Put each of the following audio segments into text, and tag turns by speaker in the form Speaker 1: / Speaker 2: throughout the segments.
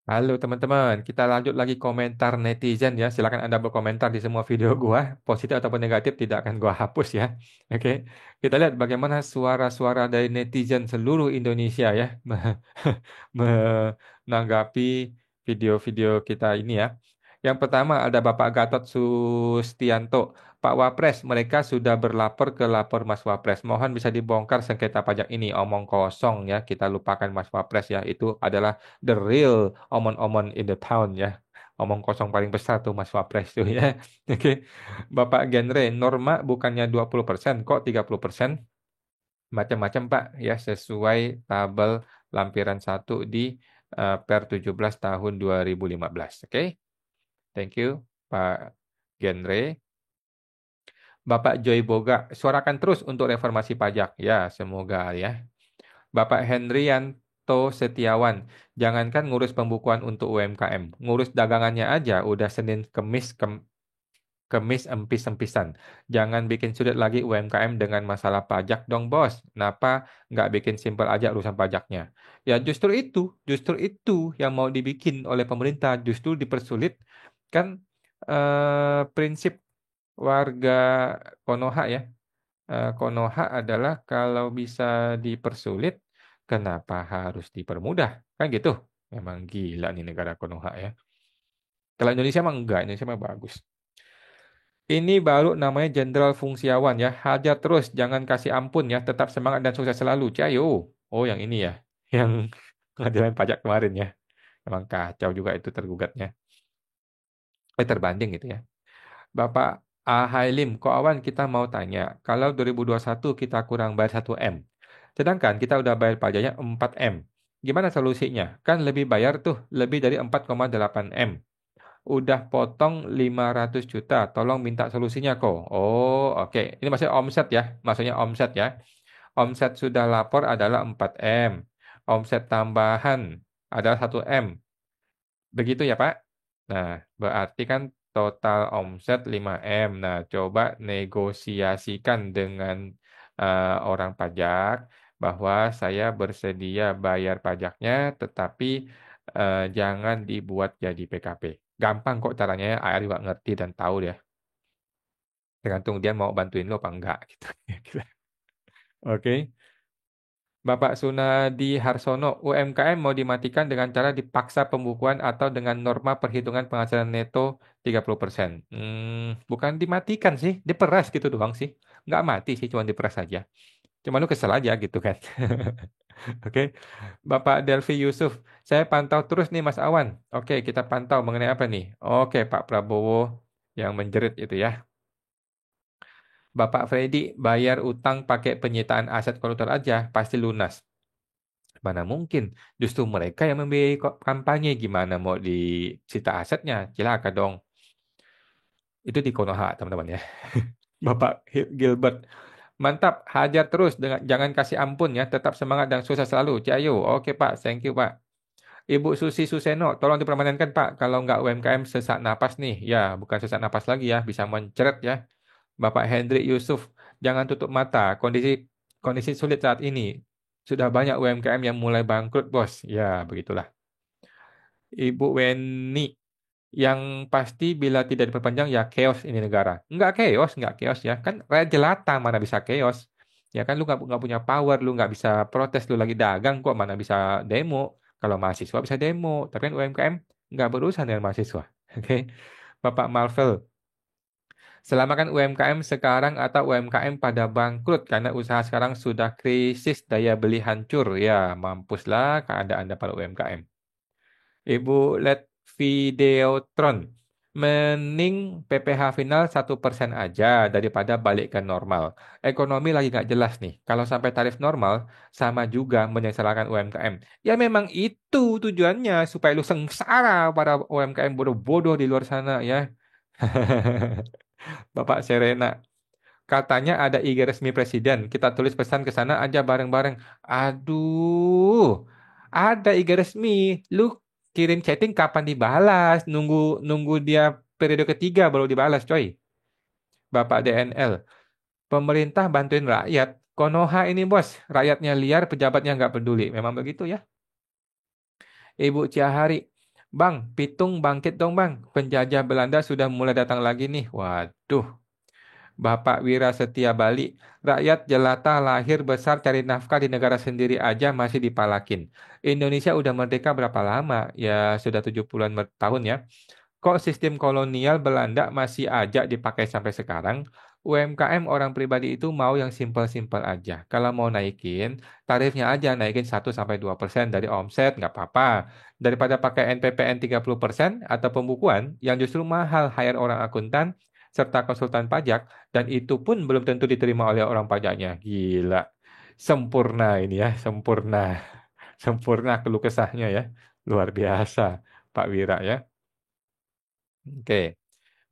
Speaker 1: Halo teman-teman, kita lanjut lagi komentar netizen ya. Silakan Anda berkomentar di semua video gua, positif ataupun negatif tidak akan gua hapus ya. Oke. Kita lihat bagaimana suara-suara dari netizen seluruh Indonesia ya menanggapi video-video kita ini ya. Yang pertama ada Bapak Gatot Sustianto. Pak Wapres, mereka sudah berlapor ke lapor Mas Wapres. Mohon bisa dibongkar sengketa pajak ini. Omong kosong ya, kita lupakan Mas Wapres ya. Itu adalah the real omon-omon in the town ya. Omong kosong paling besar tuh Mas Wapres tuh ya. Oke. Bapak Genre, norma bukannya 20% kok 30%? Macam-macam Pak ya, sesuai tabel lampiran 1 di per 17 tahun 2015. Oke. Thank you Pak Genre. Bapak Joy Boga, suarakan terus untuk reformasi pajak. Ya, semoga ya. Bapak Hendrianto Setiawan, jangankan ngurus pembukuan untuk UMKM, ngurus dagangannya aja udah Senin Kemis empis-empisan. Jangan bikin sulit lagi UMKM dengan masalah pajak dong, Bos. Kenapa nggak bikin simpel aja urusan pajaknya? Ya justru itu yang mau dibikin oleh pemerintah, justru dipersulit kan prinsip warga Konoha ya. Konoha adalah kalau bisa dipersulit, kenapa harus dipermudah? Kan gitu. Memang gila nih negara Konoha ya. Kalau Indonesia mah enggak, Indonesia mah bagus. Ini baru namanya Jenderal Fungsiawan ya. Hajar terus, jangan kasih ampun ya. Tetap semangat dan sukses selalu. Cayo. Oh, yang ini ya. Yang pengadilan pajak kemarin ya. Emang kacau juga itu tergugatnya. Terbanding gitu ya. Bapak Hailim, kok awan kita mau tanya, kalau 2021 kita kurang bayar 1 M, sedangkan kita udah bayar pajaknya 4 M. Gimana solusinya? Kan lebih bayar tuh, lebih dari 4,8 M. Udah potong 500 juta, tolong minta solusinya kok. Oh, oke. Ini maksudnya omset ya, maksudnya omset ya. Omset sudah lapor adalah 4 M. Omset tambahan adalah 1 M. Begitu ya, Pak? Nah, berarti kan total omset 5 M. Nah, coba negosiasikan dengan orang pajak bahwa saya bersedia bayar pajaknya, tetapi jangan dibuat jadi PKP. Gampang kok caranya, AR juga ngerti dan tahu deh. Tergantung dia mau bantuin lo apa enggak gitu. Oke. Bapak Sunadi Harsono, UMKM mau dimatikan dengan cara dipaksa pembukuan atau dengan norma perhitungan penghasilan neto 30%. Bukan dimatikan sih, diperas gitu doang sih. Nggak mati sih, cuma diperas aja. Cuma lu kesel aja gitu kan. Oke, Bapak Delvi Yusuf, saya pantau terus nih Mas Awan. Oke, kita pantau mengenai apa nih? Oke, Pak Prabowo yang menjerit itu ya. Bapak Freddy, bayar utang pakai penyitaan aset koruptor aja, pasti lunas. Mana mungkin? Justru mereka yang membiayai kampanye. Gimana mau disita asetnya? Cilaka dong. Itu di Konoha, teman-teman ya. Bapak Gilbert. Mantap, hajar terus dengan jangan kasih ampun ya. Tetap semangat dan sukses selalu. Ciao. Oke Pak, thank you Pak. Ibu Susi Suseno, tolong dipermanenkan Pak. Kalau nggak UMKM sesak napas nih. Ya, bukan sesak napas lagi ya. Bisa mencret ya. Bapak Hendrik Yusuf, jangan tutup mata. Kondisi kondisi sulit saat ini. Sudah banyak UMKM yang mulai bangkrut, bos. Ya, begitulah. Ibu Weni, yang pasti bila tidak diperpanjang ya chaos ini negara. Enggak chaos ya. Kan rakyat jelata mana bisa chaos. Ya kan lu nggak punya power, lu nggak bisa protes, lu lagi dagang kok mana bisa demo. Kalau mahasiswa bisa demo, tapi kan UMKM nggak berurusan dengan mahasiswa. Oke, Bapak Marvel. Selamatkan UMKM sekarang atau UMKM pada bangkrut karena usaha sekarang sudah krisis daya beli hancur. Ya, mampuslah keadaan para UMKM. Ibu LED Videotron. Mending PPh final 1% aja daripada balik ke normal. Ekonomi lagi nggak jelas nih. Kalau sampai tarif normal, sama juga menyengsarakan UMKM. Ya memang itu tujuannya, supaya lu sengsara para UMKM bodoh-bodoh di luar sana ya. Bapak Serena. Katanya ada IG resmi presiden. Kita tulis pesan ke sana aja bareng-bareng. Aduh, ada IG resmi. Lu kirim chatting kapan dibalas? Nunggu nunggu dia periode ketiga baru dibalas, coy. Bapak DNL. Pemerintah bantuin rakyat. Konoha ini bos, rakyatnya liar, pejabatnya nggak peduli. Memang begitu ya. Ibu Ciahari. Bang, Pitung bangkit dong bang. Penjajah Belanda sudah mulai datang lagi nih. Waduh, Bapak Wira Setia Bali. Rakyat jelata lahir besar cari nafkah di negara sendiri aja masih dipalakin. Indonesia udah merdeka berapa lama? Ya sudah 70-an tahun ya. Kok sistem kolonial Belanda masih aja dipakai sampai sekarang? UMKM orang pribadi itu mau yang simpel-simpel aja. Kalau mau naikin, tarifnya aja naikin 1-2% dari omset, nggak apa-apa. Daripada pakai NPPN 30% atau pembukuan yang justru mahal hire orang akuntan serta konsultan pajak dan itu pun belum tentu diterima oleh orang pajaknya. Gila. Sempurna ini ya, sempurna. Sempurna keluh kesahnya ya. Luar biasa, Pak Wira ya. Oke.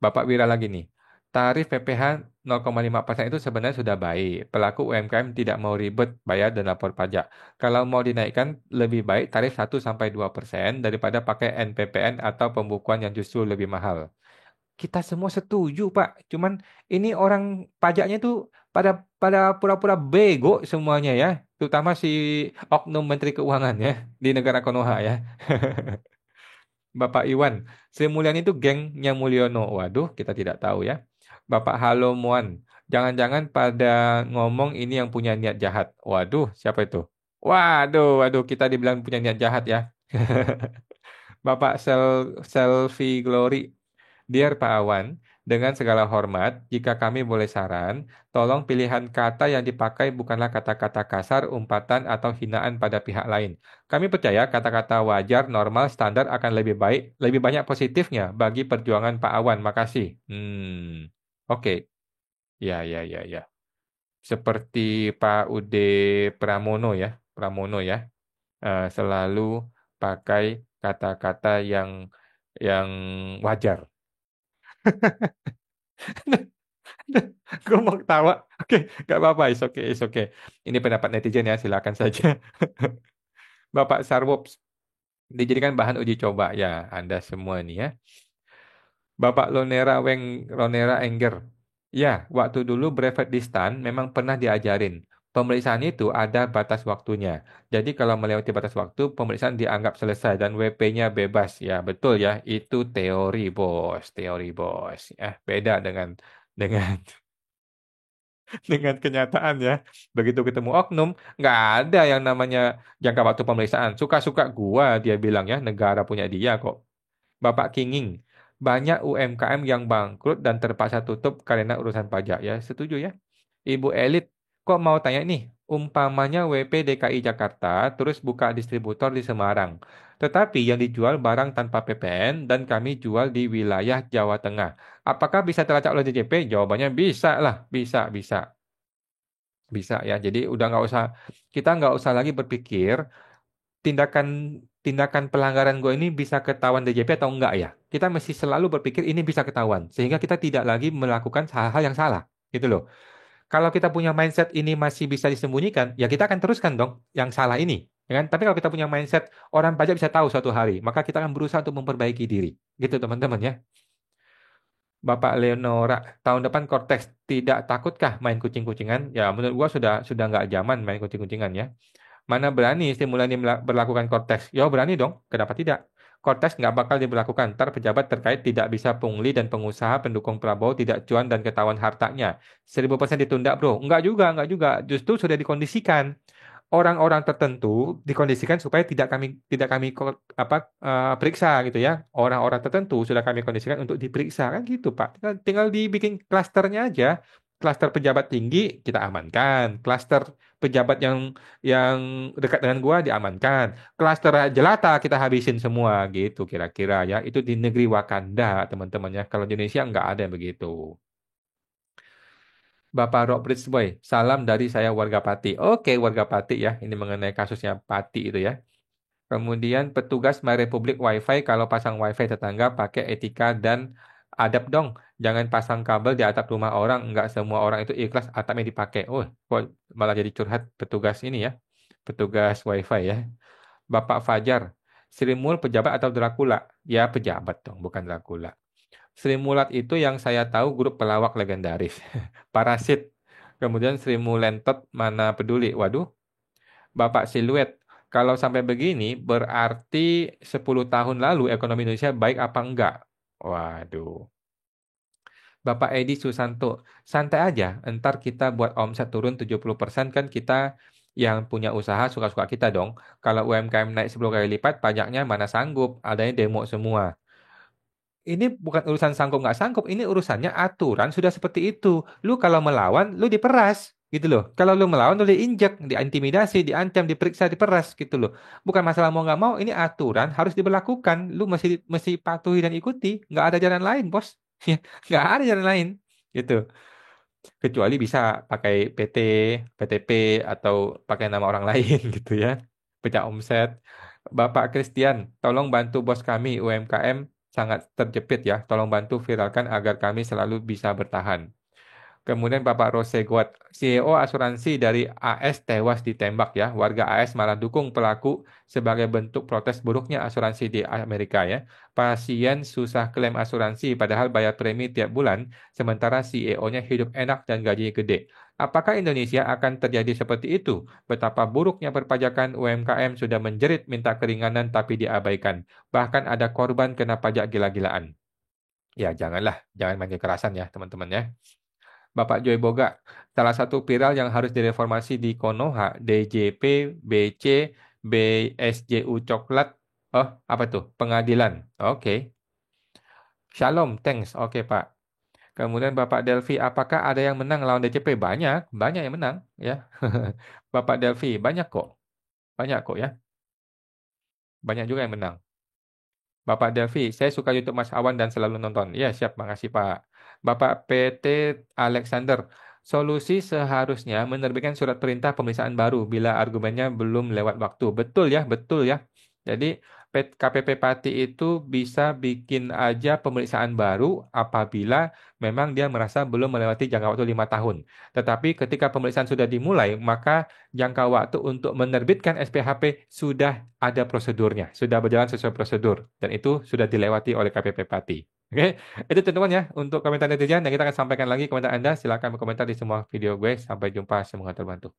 Speaker 1: Bapak Wira lagi nih. Tarif PPh 0,5% itu sebenarnya sudah baik. Pelaku UMKM tidak mau ribet bayar dan lapor pajak. Kalau mau dinaikkan lebih baik tarif 1-2% daripada pakai NPPN atau pembukuan yang justru lebih mahal. Kita semua setuju, Pak. Cuman ini orang pajaknya tuh pada pada pura-pura bego semuanya ya. Terutama si Oknum Menteri Keuangan ya di negara Konoha ya. Bapak Iwan, Sri Mulyani itu gengnya Mulyono. Waduh, kita tidak tahu ya. Bapak Halomuan, jangan-jangan pada ngomong ini yang punya niat jahat. Waduh, siapa itu? Waduh, kita dibilang punya niat jahat ya. Bapak Selfie Glory, Dear Pak Awan, dengan segala hormat, jika kami boleh saran, tolong pilihan kata yang dipakai bukanlah kata-kata kasar, umpatan, atau hinaan pada pihak lain. Kami percaya kata-kata wajar, normal, standar akan lebih baik, lebih banyak positifnya bagi perjuangan Pak Awan. Makasih. Oke. Ya. Seperti Pak Ude Pramono ya, Pramono ya, selalu pakai kata-kata yang wajar. Gue mau ketawa. Oke, nggak apa-apa. It's okay. Ini pendapat netizen ya, silakan saja. Bapak Sarwops dijadikan bahan uji coba ya, Anda semua nih ya. Bapak Lonera Engger. Ya, waktu dulu brevet di STAN memang pernah diajarin. Pemeriksaan itu ada batas waktunya. Jadi kalau melewati batas waktu, pemeriksaan dianggap selesai dan WP-nya bebas. Ya, betul ya. Itu teori, bos. Teori, bos. Beda dengan dengan kenyataan ya. Begitu ketemu oknum, nggak ada yang namanya jangka waktu pemeriksaan. Suka-suka gua, dia bilang ya, negara punya dia kok. Bapak Kinging, banyak UMKM yang bangkrut dan terpaksa tutup karena urusan pajak ya. Setuju ya? Ibu Elit, kok mau tanya nih? Umpamanya WP DKI Jakarta terus buka distributor di Semarang. Tetapi yang dijual barang tanpa PPN dan kami jual di wilayah Jawa Tengah. Apakah bisa terlacak oleh DJP? Jawabannya bisa lah, bisa. Bisa ya. Jadi udah kita nggak usah lagi berpikir tindakan tindakan pelanggaran gue ini bisa ketahuan DJP atau enggak ya. Kita mesti selalu berpikir ini bisa ketahuan sehingga kita tidak lagi melakukan hal-hal yang salah. Gitu loh. Kalau kita punya mindset ini masih bisa disembunyikan, ya kita akan teruskan dong yang salah ini. Ya kan? Tapi kalau kita punya mindset orang pajak bisa tahu suatu hari, maka kita akan berusaha untuk memperbaiki diri. Gitu teman-teman ya. Bapak Leonora, tahun depan Cortex tidak takutkah main kucing-kucingan? Ya, menurut gua sudah nggak zaman main kucing-kucingan ya. Mana berani stimulan berlakukan Cortex? Ya berani dong, kenapa tidak? Cortex nggak bakal diberlakukan. Ntar pejabat terkait tidak bisa pungli dan pengusaha pendukung Prabowo tidak cuan dan ketahuan hartanya. 1000% ditunda bro. Enggak juga. Justru sudah dikondisikan orang-orang tertentu dikondisikan supaya tidak kami periksa gitu ya. Orang-orang tertentu sudah kami kondisikan untuk diperiksa kan gitu Pak. Tinggal dibikin klasternya aja. Klaster pejabat tinggi kita amankan. Klaster pejabat yang dekat dengan gua diamankan. Klaster jelata kita habisin semua gitu kira-kira ya. Itu di negeri Wakanda teman-teman ya. Kalau di Indonesia nggak ada yang begitu. Bapak Rock Boy, salam dari saya warga Pati. Oke, warga Pati ya. Ini mengenai kasusnya Pati itu ya. Kemudian petugas My Republic WiFi kalau pasang WiFi tetangga pakai etika dan adab dong. Jangan pasang kabel di atap rumah orang. Enggak semua orang itu ikhlas atapnya dipakai. Oh, kok malah jadi curhat petugas ini ya. Petugas WiFi ya. Bapak Fajar, Sri Mul pejabat atau Dracula? Ya pejabat dong, bukan Dracula. Sri Mulat itu yang saya tahu grup pelawak legendaris. Parasit. Kemudian Sri Mulentot mana peduli. Waduh, Bapak Siluet. Kalau sampai begini, berarti 10 tahun lalu ekonomi Indonesia baik apa enggak? Waduh. Bapak Edi Susanto, santai aja. Ntar kita buat omset turun 70% kan kita yang punya usaha suka-suka kita dong. Kalau UMKM naik 10 kali lipat, pajaknya mana sanggup. Adanya demo semua. Ini bukan urusan sanggup nggak sanggup, ini urusannya aturan sudah seperti itu. Lu kalau melawan, lu diperas gitu loh. Kalau lu melawan, lu diinjek, diintimidasi, diancam, diperiksa, diperas gitu loh. Bukan masalah mau nggak mau, ini aturan harus diberlakukan. Lu mesti mesti patuhi dan ikuti. Nggak ada jalan lain, bos. Nggak ada jalan lain gitu. Kecuali bisa pakai PT, PTP atau pakai nama orang lain gitu ya. Pecah omset. Bapak Christian, tolong bantu bos kami UMKM sangat terjepit ya. Tolong bantu viralkan agar kami selalu bisa bertahan. Kemudian Bapak Roseguat, CEO asuransi dari AS tewas ditembak ya. Warga AS malah dukung pelaku sebagai bentuk protes buruknya asuransi di Amerika ya. Pasien susah klaim asuransi padahal bayar premi tiap bulan, sementara CEO-nya hidup enak dan gajinya gede. Apakah Indonesia akan terjadi seperti itu? Betapa buruknya perpajakan UMKM sudah menjerit minta keringanan tapi diabaikan. Bahkan ada korban kena pajak gila-gilaan. Ya janganlah, jangan main kekerasan ya teman-teman ya. Bapak Joy Boga, salah satu viral yang harus direformasi di Konoha, DJP, BC, BSJU Coklat. Oh, apa tuh? Pengadilan. Oke. Shalom, thanks. Oke, Pak. Kemudian Bapak Delvi, apakah ada yang menang lawan DJP? Banyak, banyak yang menang, ya. Bapak Delvi, banyak kok ya, banyak juga yang menang. Bapak Delvi, saya suka YouTube Mas Awan dan selalu nonton. Iya, siap, makasih Pak. Bapak PT Alexander, solusi seharusnya menerbitkan surat perintah pemeriksaan baru bila argumennya belum lewat waktu. Betul ya, betul ya. Jadi KPP Pati itu bisa bikin aja pemeriksaan baru apabila memang dia merasa belum melewati jangka waktu 5 tahun. Tetapi ketika pemeriksaan sudah dimulai, maka jangka waktu untuk menerbitkan SPHP sudah ada prosedurnya, sudah berjalan sesuai prosedur, dan itu sudah dilewati oleh KPP Pati. Oke, itu teman-teman ya untuk komentar netizen, dan kita akan sampaikan lagi komentar Anda. Silakan berkomentar di semua video gue. Sampai jumpa, semoga terbantu.